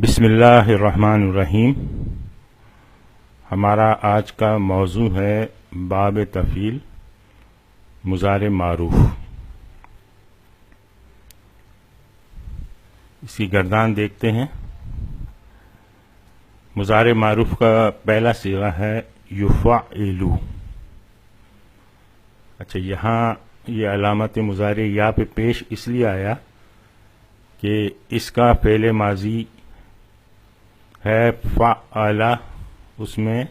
بسم اللہ الرحمن الرحیم. ہمارا آج کا موضوع ہے باب تفعیل مضارع معروف. اس کی گردان دیکھتے ہیں. مضارع معروف کا پہلا صیغہ ہے یفعلو. اچھا، یہاں یہ علامت مضارع یا پہ پیش اس لیے آیا کہ اس کا فعل ماضی ہے فعل، اس میں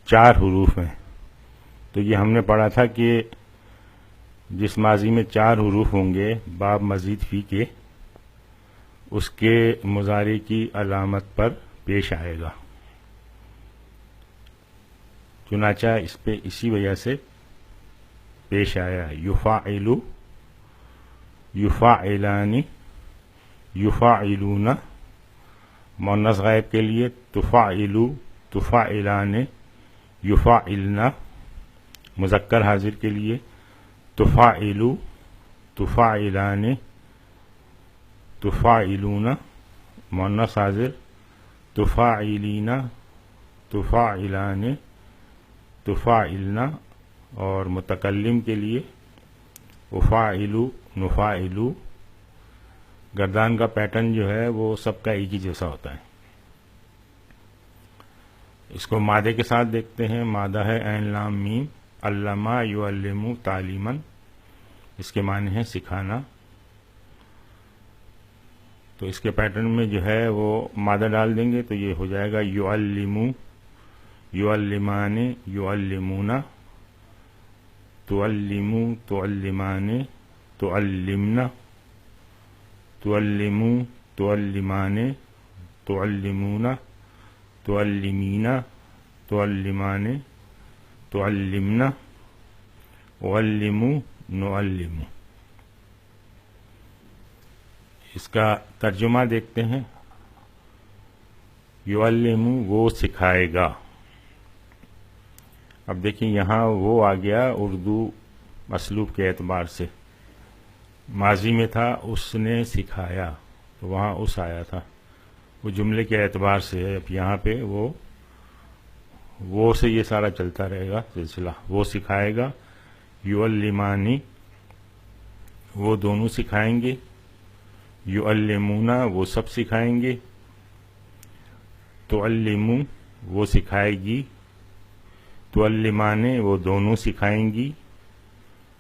4 حروف ہیں. تو یہ ہم نے پڑھا تھا کہ جس ماضی میں 4 حروف ہوں گے باب مزید فی کے، اس کے مضارع کی علامت پر پیش آئے گا. چنانچہ اس پہ اسی وجہ سے پیش آیا. یفعلو، یفعلانی، یفعلون. مؤنث غائب کے لیے تفعلو، تفعلان، یفعلنا. مذکر حاضر کے لیے تفعلو، تفعلان، تفعلون. مؤنث حاضر تفاعلین، تفاعلان، تفاعلنا. اور متکلم کے لیے افاعلو، نفاعلو. گردان کا پیٹرن جو ہے وہ سب کا ایک ہی جیسا ہوتا ہے. اس کو مادے کے ساتھ دیکھتے ہیں. مادہ ہے عین لام میم. علمہ یعلم تعلیما. اس کے معنی ہے سکھانا. تو اس کے پیٹرن میں جو ہے وہ مادہ ڈال دیں گے تو یہ ہو جائے گا یعلم، یعلمان، یعلمون. تعلم، تعلمان، تعلمنا. تعلمو، تعلمان، تعلمون، تعلمین، تعلمان، تعلمنا. علمو، نعلم. اس کا ترجمہ دیکھتے ہیں. یعلم، وہ سکھائے گا. اب دیکھیں یہاں وہ آ گیا اردو اسلوب کے اعتبار سے. ماضی میں تھا اس نے سکھایا تو وہاں اس آیا تھا، وہ جملے کے اعتبار سے ہے. اب یہاں پہ وہ سے یہ سارا چلتا رہے گا سلسلہ. وہ سکھائے گا. یعلمانی، وہ دونوں سکھائیں گے. یعلمون، وہ سب سکھائیں گے. تعلمو، وہ سکھائے گی. تعلمان، وہ دونوں سکھائیں گی.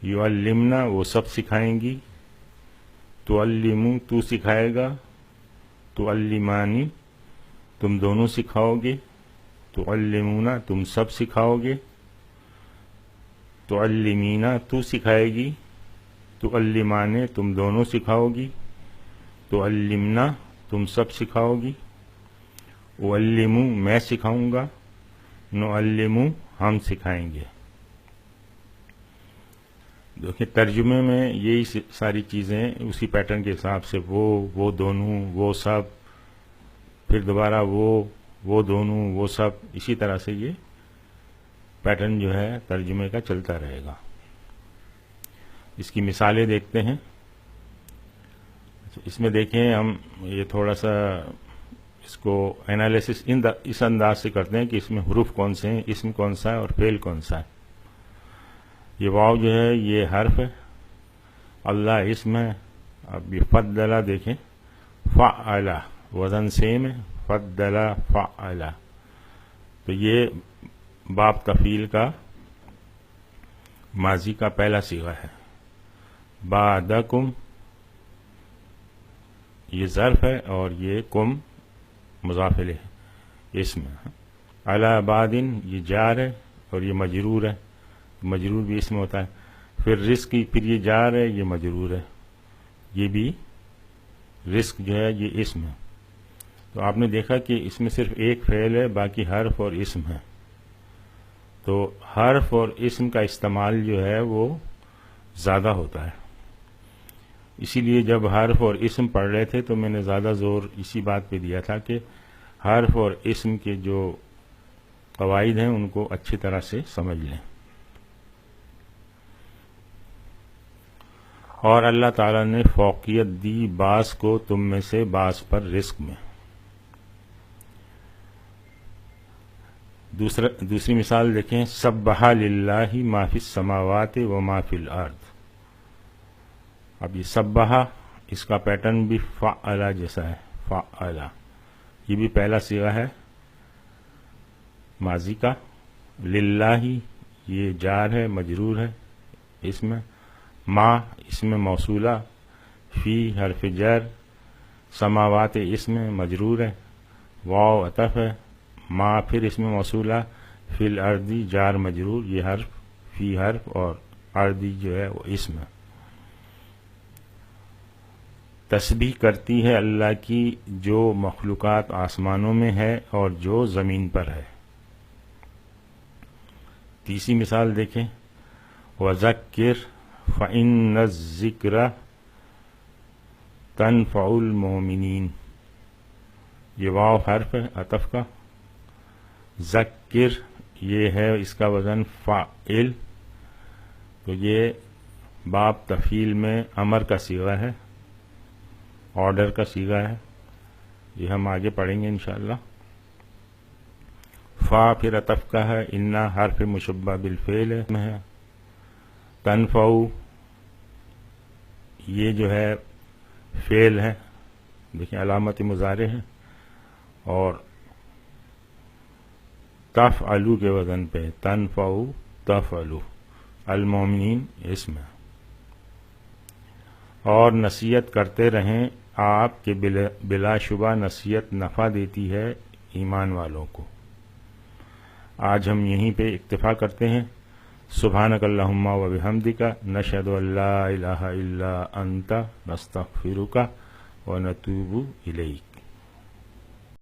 یعلمنا، وہ سب سکھائیں گی. تعلمو، تو سکھائے گا. تعلمانی، تم دونوں سکھاؤ گے. تعلمون، تم سب سکھاؤ گے. تعلمین، تو سکھائے گی. تعلمان، تم دونوں سکھاؤ گی. تعلمنا، تم سب سکھاؤ گی. اعلمو، میں سکھاؤں گا. نعلمو، ہم سکھائیں گے. دیکھیں ترجمے میں یہی ساری چیزیں اسی پیٹرن کے حساب سے وہ دونوں، وہ سب، پھر دوبارہ وہ دونوں، وہ سب. اسی طرح سے یہ پیٹرن جو ہے ترجمے کا چلتا رہے گا. اس کی مثالیں دیکھتے ہیں. اس میں دیکھیں ہم یہ تھوڑا سا اس کو انالیسس اس انداز سے کرتے ہیں کہ اس میں حروف کون سے ہیں، اسم کون سا ہے اور فعل کون سا ہے. یہ واو جو ہے یہ حرف ہے، اللہ اسم ہے. اب یہ فضلہ دیکھیں، فعل وزن سیم ہے، فضل فعل. تو یہ باب تفعیل کا ماضی کا پہلا صیغہ ہے. بعدکم، یہ ظرف ہے اور یہ کم مضاف الیہ ہے، اسم ہے. علی بعدن، یہ جار ہے اور یہ مجرور ہے. مجرور بھی اسم ہوتا ہے. پھر رزق، پھر یہ جار ہے، یہ مجرور ہے. یہ بھی رزق جو ہے یہ اسم ہے. تو آپ نے دیکھا کہ اس میں صرف ایک فعل ہے، باقی حرف اور اسم ہے. تو حرف اور اسم کا استعمال جو ہے وہ زیادہ ہوتا ہے. اسی لیے جب حرف اور اسم پڑھ رہے تھے تو میں نے زیادہ زور اسی بات پہ دیا تھا کہ حرف اور اسم کے جو قواعد ہیں ان کو اچھی طرح سے سمجھ لیں. اور اللہ تعالیٰ نے فوقیت دی بعض کو تم میں سے بعض پر رزق میں. دوسری مثال دیکھیں، سبح للہ ما فی السماوات و ما فی الارض. اب یہ سبح اس کا پیٹرن بھی فعلا جیسا ہے، فعلا یہ بھی پہلا صیغہ ہے ماضی کا. للہ یہ جار ہے مجرور ہے اس میں، ما اس میں موصولہ، فی حرف جر، سماوات اس میں مجرور ہے، واو عطف ہے، ما پھر اس میں موصولہ، فی الارضی جار مجرور، یہ حرف فی حرف اور ارضی جو ہے وہ اسم ہے. تسبیح کرتی ہے اللہ کی جو مخلوقات آسمانوں میں ہے اور جو زمین پر ہے. تیسری مثال دیکھیں، وَذَكِّرْ فَإِنَّ الذِّكْرَ تَنفَعُ الْمُؤْمِنِينَ. یہ واو حرف ہے عطف کا، ذکر یہ ہے اس کا وزن فاعل، تو یہ باب تفعیل میں امر کا صیغہ ہے، آرڈر کا صیغہ ہے، یہ ہم آگے پڑھیں گے انشاءاللہ. فا پھر عطف کا ہے، انا حرف مشبہ بالفعل ہے. تنفع یہ جو ہے فعل ہے، دیکھیں علامت مضارع ہے، اور تفعلو کے وزن پہ تنفع تفعلو. المومنین اسم ہے. اور نصیحت کرتے رہیں آپ کے بلا شبہ نصیحت نفع دیتی ہے ایمان والوں کو. آج ہم یہیں پہ اکتفا کرتے ہیں. سبحانک اللہم و بحمدک، نشہد ان لا الہ الا انت، نستغفرک و نتوب الیک.